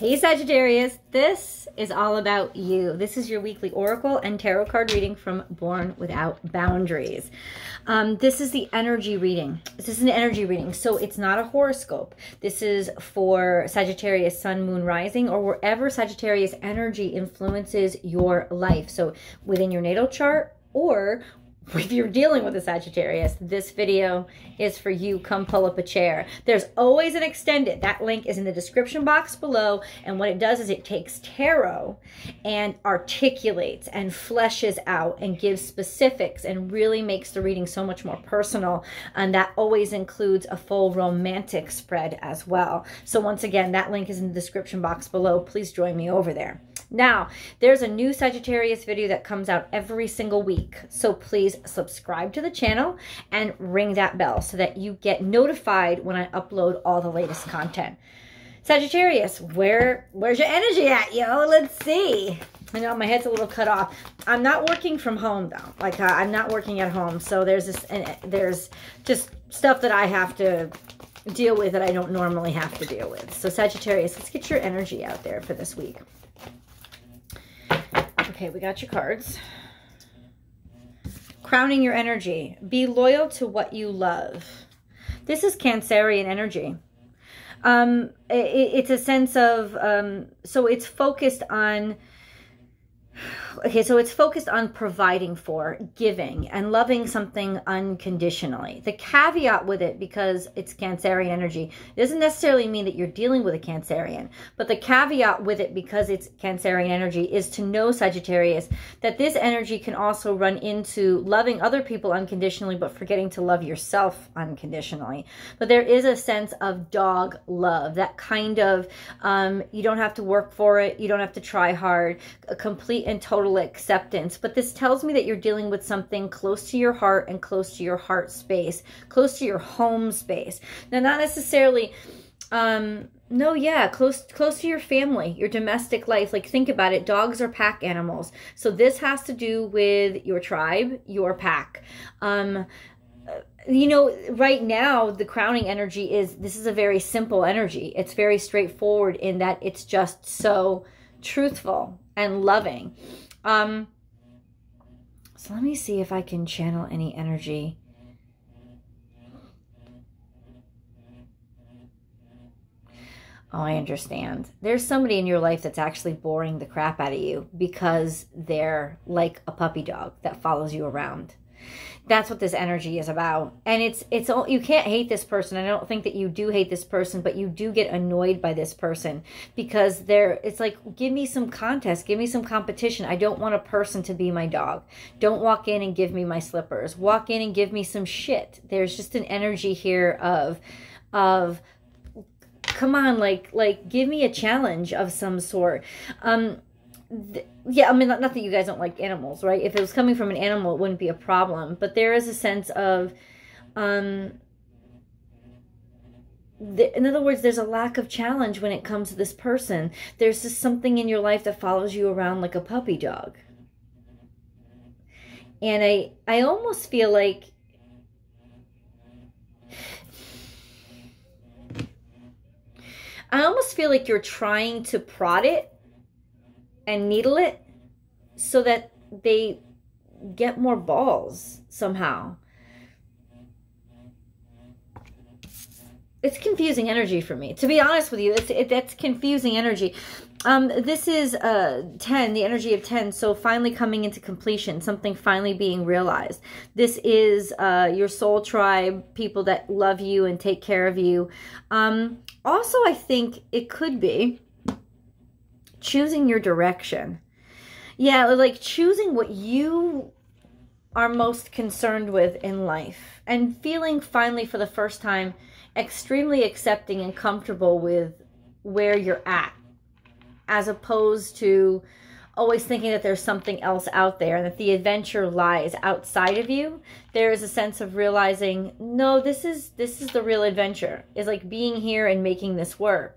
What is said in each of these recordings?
Hey Sagittarius, this is all about you. This is your weekly oracle and tarot card reading from Born Without Boundaries. This is the energy reading. This is an energy reading, so it's not a horoscope. This is for Sagittarius, Sun, Moon, Rising, or wherever Sagittarius energy influences your life. So within your natal chart, or if you're dealing with a Sagittarius, this video is for you. Come pull up a chair. There's always an extended. That link is in the description box below. And what it does is it takes tarot and articulates and fleshes out and gives specifics and really makes the reading so much more personal. And that always includes a full romantic spread as well. So once again, that link is in the description box below. Please join me over there. Now, there's a new Sagittarius video that comes out every single week. So please subscribe to the channel and ring that bell so that you get notified when I upload all the latest content. Sagittarius, where's your energy at, yo? Let's see. I know my head's a little cut off. I'm not working from home though. Like I'm not working at home. So there's just stuff that I have to deal with that I don't normally have to deal with. So Sagittarius, let's get your energy out there for this week. Okay, we got your cards. Crowning your energy. Be loyal to what you love. This is Cancerian energy. It's a sense of, so it's focused on, okay, so it's focused on providing for, giving, and loving something unconditionally. The caveat with it, because it's Cancerian energy, doesn't necessarily mean that you're dealing with a Cancerian, but the caveat with it, because it's Cancerian energy, is to know, Sagittarius, that this energy can also run into loving other people unconditionally, but forgetting to love yourself unconditionally. But there is a sense of dog love, that kind of, you don't have to work for it, you don't have to try hard, a complete and total acceptance. But this tells me that you're dealing with something close to your heart and close to your heart space, close to your home space. Now, not necessarily, close to your family, your domestic life. Like, think about it. Dogs are pack animals. So this has to do with your tribe, your pack. You know, right now, the crowning energy is, this is a very simple energy. It's very straightforward in that it's just so truthful and loving. So let me see if I can channel any energy. Oh, I understand. There's somebody in your life that's actually boring the crap out of you because they're like a puppy dog that follows you around. That's what this energy is about. And you can't hate this person. I don't think that you do hate this person, but you do get annoyed by this person because it's like, give me some contest, give me some competition. I don't want a person to be my dog. Don't walk in and give me my slippers. Walk in and give me some shit. There's just an energy here of come on, like give me a challenge of some sort. Yeah, I mean, not that you guys don't like animals, right? If it was coming from an animal, it wouldn't be a problem. But there is a sense of, in other words, there's a lack of challenge when it comes to this person. There's just something in your life that follows you around like a puppy dog. And I almost feel like, you're trying to prod it and needle it so that they get more balls somehow. It's confusing energy for me, to be honest with you. That's confusing energy. This is 10, the energy of 10. So finally coming into completion, something finally being realized. This is your soul tribe, people that love you and take care of you. Also, I think it could be choosing your direction. Yeah, like choosing what you are most concerned with in life and feeling finally for the first time extremely accepting and comfortable with where you're at, as opposed to always thinking that there's something else out there and that the adventure lies outside of you. There is a sense of realizing, no, this is the real adventure. It's like being here and making this work.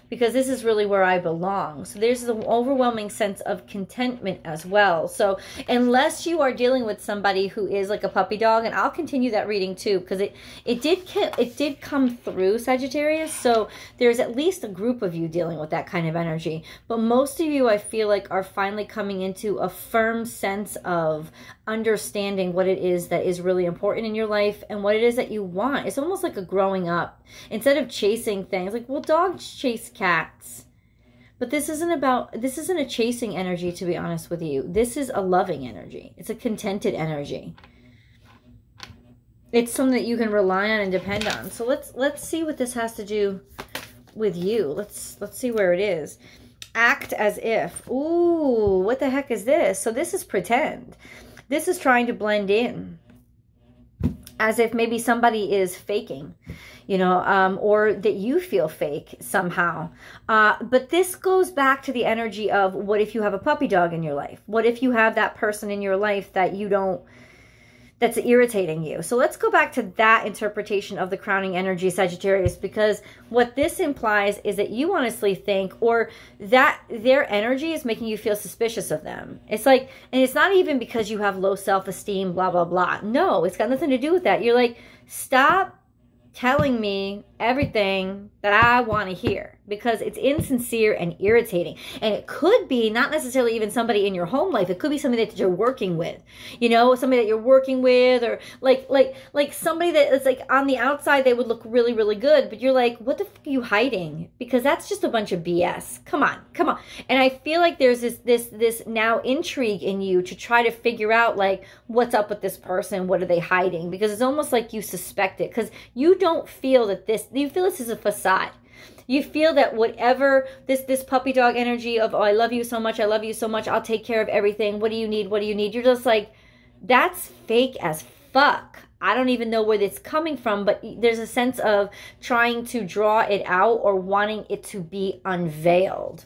because this is really where I belong. So there's an overwhelming sense of contentment as well. So unless you are dealing with somebody who is like a puppy dog, and I'll continue that reading too, because it did come through, Sagittarius. So there's at least a group of you dealing with that kind of energy. But most of you, I feel like, are finally coming into a firm sense of understanding what it is that is really important in your life and what it is that you want. It's almost like a growing up. Instead of chasing things, like, well, dogs chase cats. But this isn't a chasing energy, to be honest with you. This is a loving energy. It's a contented energy. It's something that you can rely on and depend on. So let's see what this has to do with you. Let's see where it is. Act as if. Ooh, what the heck is this? So this is pretend. This is trying to blend in, as if maybe somebody is faking, you know, or that you feel fake somehow. But this goes back to the energy of, what if you have a puppy dog in your life? What if you have that person in your life that you don't, that's irritating you? So let's go back to that interpretation of the crowning energy, Sagittarius, because what this implies is that you honestly think, or that their energy is making you feel suspicious of them. It's like, and it's not even because you have low self-esteem, blah, blah, blah. No, it's got nothing to do with that. You're like, stop telling me everything that I want to hear, because it's insincere and irritating. And it could be not necessarily even somebody in your home life. It could be somebody that you're working with, you know, somebody that you're working with, or like somebody that is like on the outside, they would look really, really good, but you're like, what the fuck are you hiding? Because that's just a bunch of BS. Come on. And I feel like there's this now intrigue in you to try to figure out, like, what's up with this person? What are they hiding? Because it's almost like you suspect it, because you don't feel that you feel this is a facade. You feel that whatever this puppy dog energy of, oh, I love you so much, I love you so much, I'll take care of everything, what do you need, what do you need? You're just like, that's fake as fuck. I don't even know where it's coming from, but there's a sense of trying to draw it out or wanting it to be unveiled.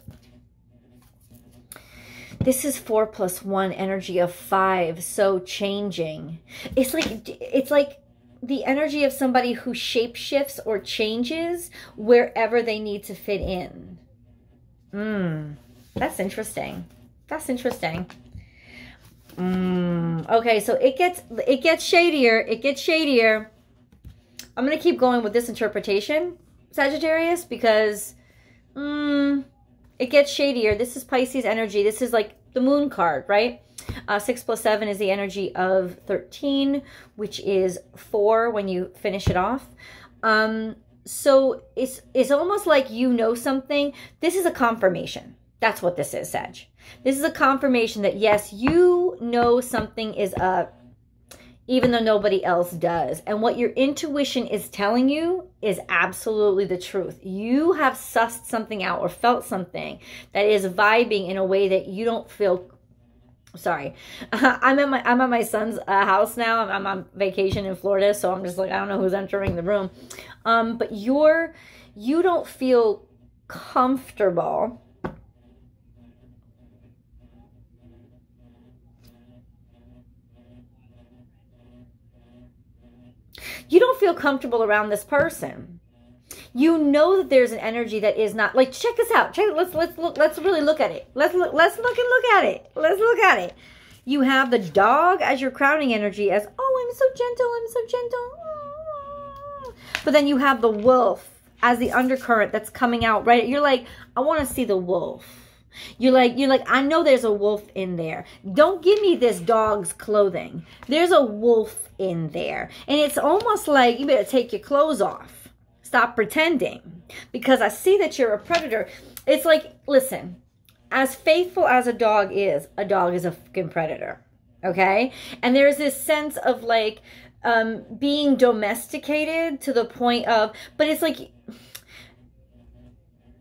This is 4 + 1 energy of 5, so changing. It's like the energy of somebody who shapeshifts or changes wherever they need to fit in. That's interesting. That's interesting. Okay, so it gets shadier. It gets shadier. I'm going to keep going with this interpretation, Sagittarius, because it gets shadier. This is Pisces energy. This is like the moon card, right? 6 + 7 is the energy of 13, which is 4 when you finish it off. So it's almost like you know something. This is a confirmation. That's what this is, Sag. This is a confirmation that, yes, you know something is up, even though nobody else does. And what your intuition is telling you is absolutely the truth. You have sussed something out or felt something that is vibing in a way that you don't feel. Sorry, I'm at my son's house now. I'm on vacation in Florida, so I'm just like, I don't know who's entering the room. But you don't feel comfortable. You don't feel comfortable around this person. You know that there's an energy that is not, like, check this out. Let's really look at it. Let's look at it. Let's look at it. You have the dog as your crowning energy, as, oh, I'm so gentle. But then you have the wolf as the undercurrent that's coming out, right? You're like, I want to see the wolf. You're like, I know there's a wolf in there. Don't give me this dog's clothing. There's a wolf in there. And it's almost like you better take your clothes off. Stop pretending, because I see that you're a predator. It's like, listen, as faithful as a dog is a fucking predator, okay? And there's this sense of like being domesticated to the point of, but it's like,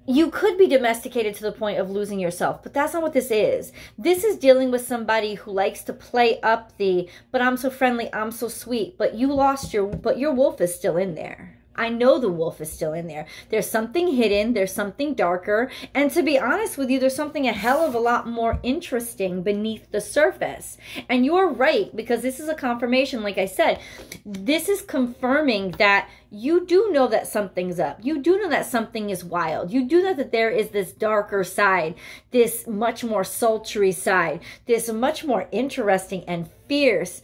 you could be domesticated to the point of losing yourself, but that's not what this is. This is dealing with somebody who likes to play up the, but I'm so friendly, I'm so sweet, but your wolf is still in there. I know the wolf is still in there. There's something hidden. There's something darker. And to be honest with you, there's something a hell of a lot more interesting beneath the surface. And you're right, because this is a confirmation. Like I said, this is confirming that you do know that something's up. You do know that something is wild. You do know that there is this darker side, this much more sultry side, this much more interesting and fierce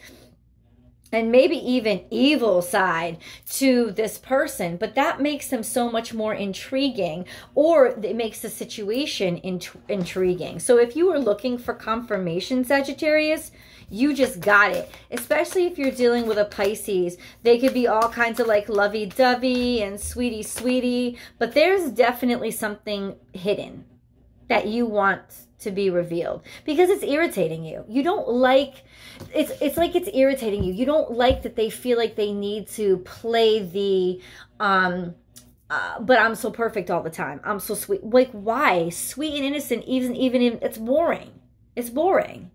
and maybe even evil side to this person. But that makes them so much more intriguing, or it makes the situation intriguing. So if you were looking for confirmation, Sagittarius, you just got it. Especially if you're dealing with a Pisces. They could be all kinds of like lovey-dovey and sweetie, but there's definitely something hidden that you want to be revealed, because it's irritating you. You don't like, it's like it's irritating you. You don't like that they feel like they need to play the but I'm so perfect all the time. I'm so sweet. Like, why? Sweet and innocent, even it's boring. It's boring.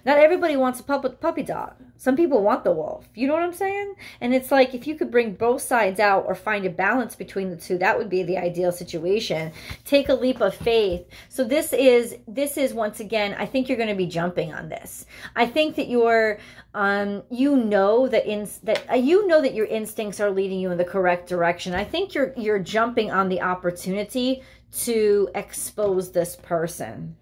Not everybody wants a puppy dog. Some people want the wolf. You know what I'm saying? And it's like, if you could bring both sides out or find a balance between the two, that would be the ideal situation. Take a leap of faith. So this is once again, I think you're going to be jumping on this. I think that you're, you know that your instincts are leading you in the correct direction. I think you're jumping on the opportunity to expose this person.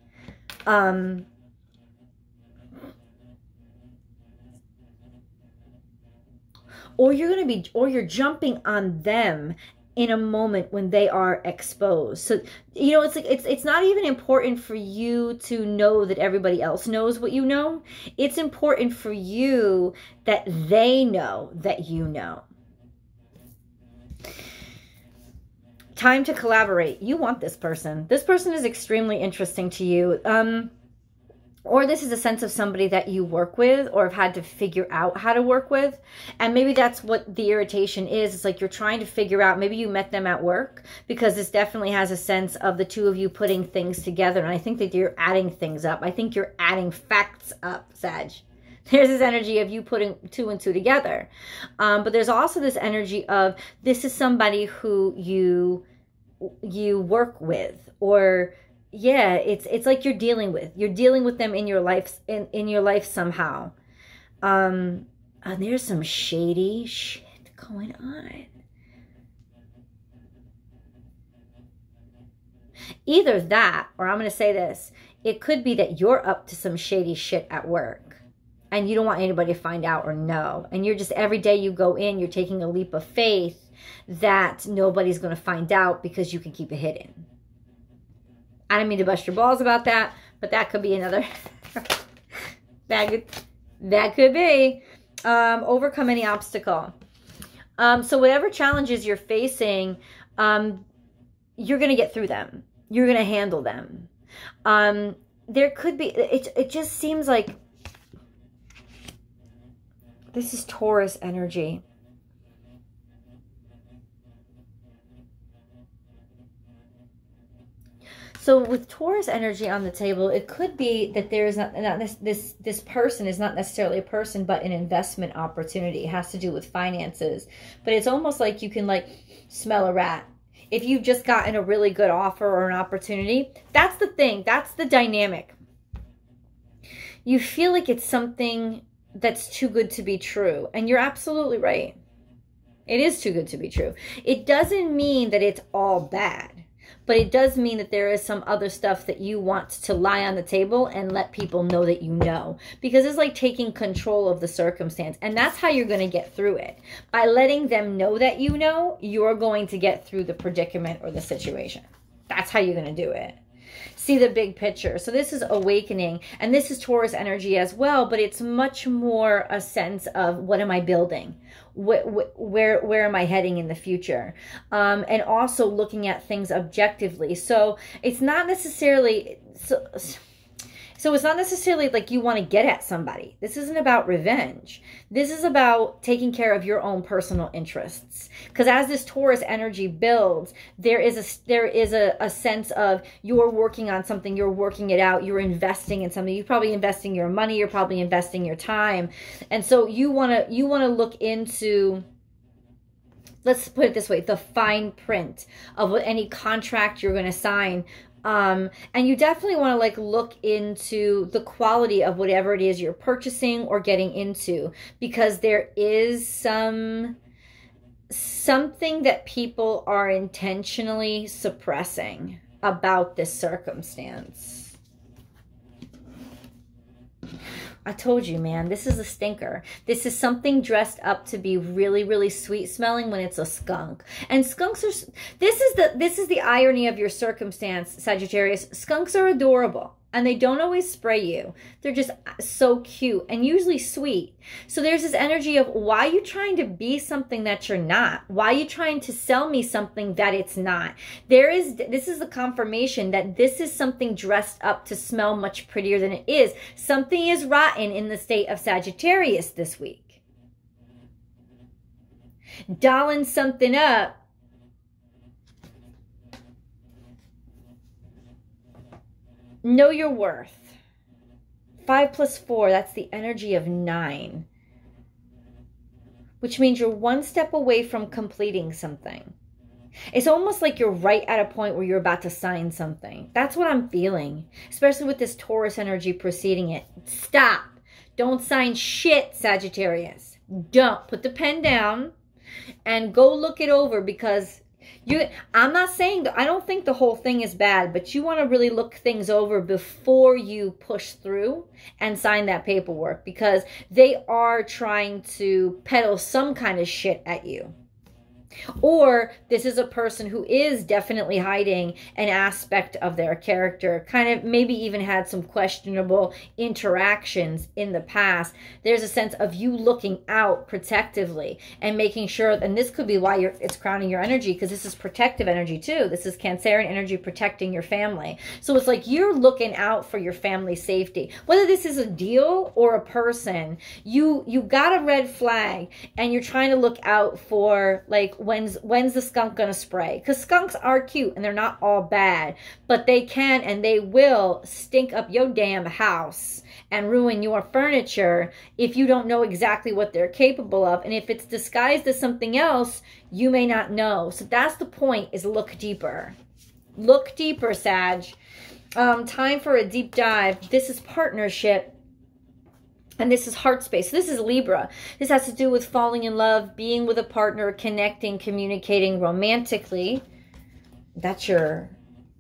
Or you're jumping on them in a moment when they are exposed. So, you know, it's like, it's not even important for you to know that everybody else knows what you know. It's important for you that they know that you know. Time to collaborate. You want this person. This person is extremely interesting to you. Or this is a sense of somebody that you work with or have had to figure out how to work with. And maybe that's what the irritation is. It's like you're trying to figure out, maybe you met them at work, because this definitely has a sense of the two of you putting things together. And I think that you're adding things up. I think you're adding facts up, Sag. There's this energy of you putting two and two together. But there's also this energy of this is somebody who you work with, or yeah, it's like you're dealing with them in your life, in your life somehow. And there's some shady shit going on. Either that, or I'm going to say this, it could be that you're up to some shady shit at work and you don't want anybody to find out or know. And you're just, every day you go in, you're taking a leap of faith that nobody's going to find out because you can keep it hidden. I don't mean to bust your balls about that, but that could be another, that could be, overcome any obstacle. So whatever challenges you're facing, you're going to get through them. You're going to handle them. There could be, it just seems like this is Taurus energy. So with Taurus energy on the table, it could be that there is not this person is not necessarily a person, but an investment opportunity. It has to do with finances. But it's almost like you can like smell a rat. If you've just gotten a really good offer or an opportunity, that's the thing. That's the dynamic. You feel like it's something that's too good to be true. And you're absolutely right. It is too good to be true. It doesn't mean that it's all bad. But it does mean that there is some other stuff that you want to lie on the table and let people know that you know. Because it's like taking control of the circumstance. And that's how you're going to get through it. By letting them know that you know, you're going to get through the predicament or the situation. That's how you're going to do it. See the big picture. So this is awakening. And this is Taurus energy as well. But it's much more a sense of, what am I building? Where am I heading in the future? And also looking at things objectively. So it's not necessarily so it's not necessarily like you want to get at somebody. This isn't about revenge. This is about taking care of your own personal interests. Because as this Taurus energy builds, there is a sense of you're working on something, you're working it out, you're investing in something. You're probably investing your money, you're probably investing your time. And so you want to look into let's put it this way, the fine print of what any contract you're going to sign. And you definitely want to like look into the quality of whatever it is you're purchasing or getting into, because there is something that people are intentionally suppressing about this circumstance. I told you, man, this is a stinker. This is something dressed up to be really, really sweet smelling when it's a skunk. And skunks are, this is the irony of your circumstance, Sagittarius. Skunks are adorable. And they don't always spray you. They're just so cute and usually sweet. So there's this energy of, why are you trying to be something that you're not? Why are you trying to sell me something that it's not? This is the confirmation that this is something dressed up to smell much prettier than it is. Something is rotten in the state of Sagittarius this week. Dolling something up. Know your worth. 5 plus 4, that's the energy of 9. Which means you're one step away from completing something. It's almost like you're right at a point where you're about to sign something. That's what I'm feeling. Especially with this Taurus energy preceding it. Stop. Don't sign shit, Sagittarius. Don't. Put the pen down and go look it over, because I'm not saying that I don't think the whole thing is bad, but you want to really look things over before you push through and sign that paperwork, because they are trying to peddle some kind of shit at you. Or this is a person who is definitely hiding an aspect of their character, kind of maybe even had some questionable interactions in the past. There's a sense of you looking out protectively and making sure, and this could be why it's crowning your energy, because this is protective energy too. This is Cancerian energy protecting your family. So it's like you're looking out for your family's safety. Whether this is a deal or a person, you got a red flag and you're trying to look out for, like, when's the skunk gonna spray? Because skunks are cute and they're not all bad, but they can and they will stink up your damn house and ruin your furniture if you don't know exactly what they're capable of. And if it's disguised as something else, you may not know. So that's the point, is look deeper. Look deeper, Sag. Time for a deep dive. This is partnership. And this is heart space. So this is Libra. This has to do with falling in love, being with a partner, connecting, communicating romantically. That's your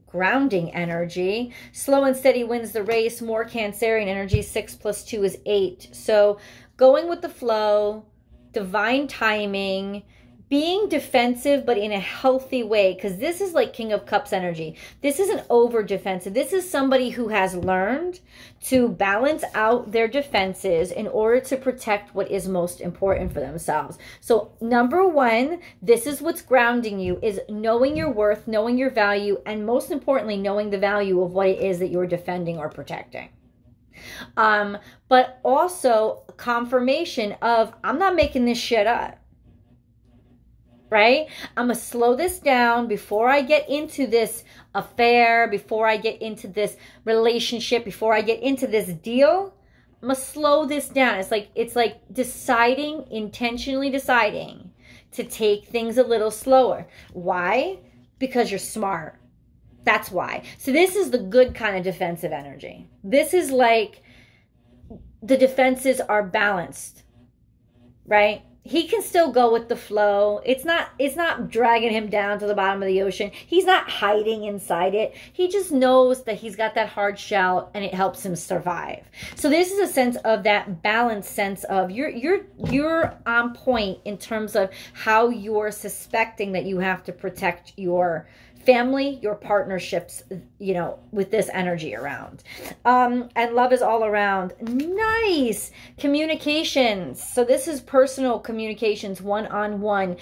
grounding energy. Slow and steady wins the race. More Cancerian energy. 6 plus 2 is 8. So going with the flow, divine timing, being defensive, but in a healthy way, because this is like King of Cups energy. This isn't over defensive. This is somebody who has learned to balance out their defenses in order to protect what is most important for themselves. So number one, this is what's grounding you, is knowing your worth, knowing your value, and most importantly, knowing the value of what it is that you're defending or protecting. But also confirmation of, I'm not making this shit up. Right? I'm going to slow this down before I get into this affair, before I get into this relationship, before I get into this deal. I'm going to slow this down. It's like deciding, intentionally deciding to take things a little slower. Why? Because you're smart. That's why. So this is the good kind of defensive energy. This is like the defenses are balanced, right? He can still go with the flow. It's not dragging him down to the bottom of the ocean. He's not hiding inside it. He just knows that he's got that hard shell and it helps him survive. So this is a sense of that balanced sense of you're on point in terms of how you're suspecting that you have to protect your family, your partnerships, you know, with this energy around. And love is all around. Nice. Communications. So this is personal communications, one-on-one.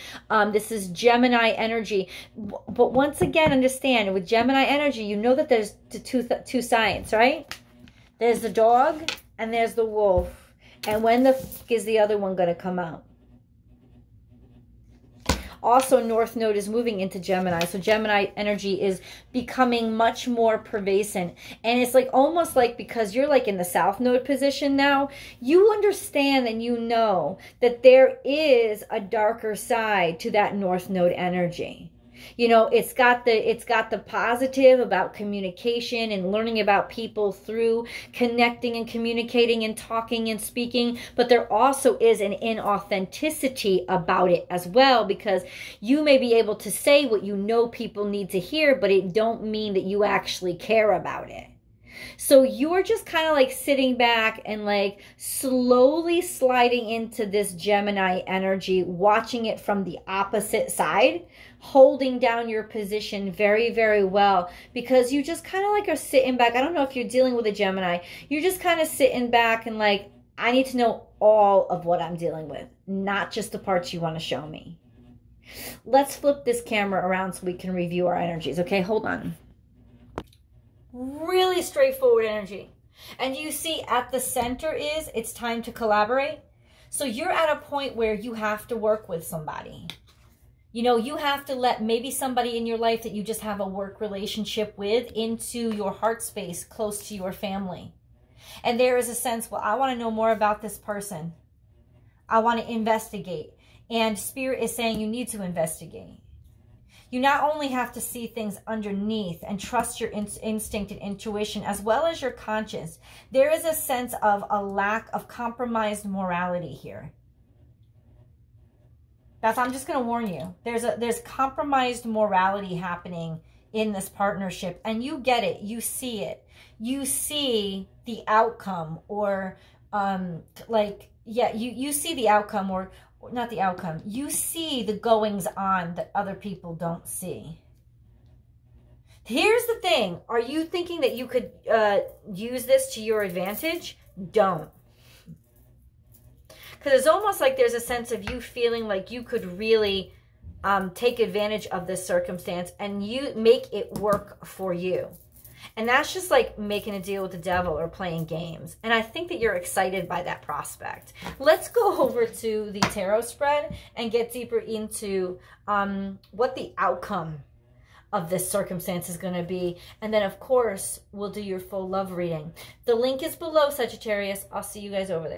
This is Gemini energy. But once again, understand, with Gemini energy, you know that there's the two sides, right? There's the dog and there's the wolf. And when the f is the other one going to come out? Also, North Node is moving into Gemini. So Gemini energy is becoming much more pervasive. And it's like almost like because you're like in the South Node position now, you understand and you know that there is a darker side to that North Node energy. You know, it's got the positive about communication and learning about people through connecting and communicating and talking and speaking, but there also is an inauthenticity about it as well, because you may be able to say what you know people need to hear, but it don't mean that you actually care about it. So you're just kind of like sitting back and like slowly sliding into this Gemini energy, watching it from the opposite side, holding down your position very, very well, because you just kind of like are sitting back. I don't know if you're dealing with a Gemini. You're just kind of sitting back and like, I need to know all of what I'm dealing with, not just the parts you want to show me. Let's flip this camera around so we can review our energies. Okay, hold on. Really straightforward energy. And you see at the center is it's time to collaborate. So you're at a point where you have to work with somebody. You know, you have to let maybe somebody in your life that you just have a work relationship with into your heart space, close to your family. And there is a sense, well, I want to know more about this person. I want to investigate. And Spirit is saying you need to investigate. You not only have to see things underneath and trust your instinct and intuition as well as your conscience. There is a sense of a lack of compromised morality here. I'm just going to warn you. There's compromised morality happening in this partnership, and you get it. You see it. You see the outcome, or you see the outcome, or not the outcome. You see the goings on that other people don't see. Here's the thing. Are you thinking that you could use this to your advantage? Don't. Because it's almost like there's a sense of you feeling like you could really take advantage of this circumstance and you make it work for you. And that's just like making a deal with the devil or playing games. And I think that you're excited by that prospect. Let's go over to the tarot spread and get deeper into what the outcome of this circumstance is going to be. And then, of course, we'll do your full love reading. The link is below, Sagittarius. I'll see you guys over there.